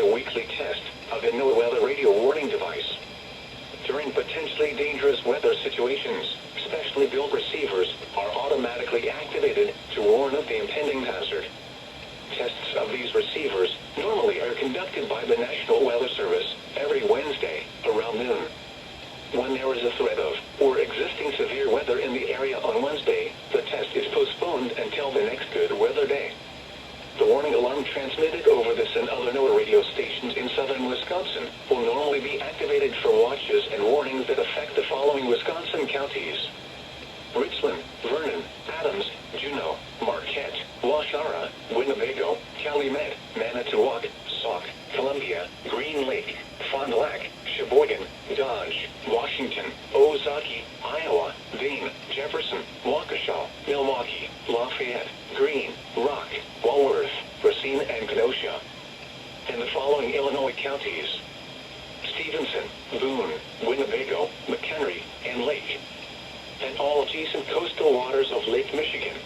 a weekly test of a NOAA radio warning device. During potentially dangerous weather situations, specially built receivers are automatically activated to warn of the impending hazard. Tests of these receivers normally are conducted by the National Weather Service every Wednesday around noon. When there is a threat of or existing severe weather in the area on Wednesday, the test is postponed until the next good weather day. The warning alarm transmitted over this and other NOAA radio stations in southern Wisconsin will normally be activated for watches and warnings that affect the following Wisconsin counties: Richland, Vernon, Adams, Juneau, Marquette, Waushara, Winnebago, Calumet, Manitowoc, Sauk, Columbia, Green Lake, Fond du Lac, Sheboygan, Dodge, Washington, Ozaukee, Iowa, Dane, Jefferson, Waukesha, Milwaukee, Lafayette, Greene, Rock, Walworth, Racine, and Kenosha. And the following Illinois counties: Stevenson, Boone, Winnebago, McHenry, and Lake. And all adjacent coastal waters of Lake Michigan.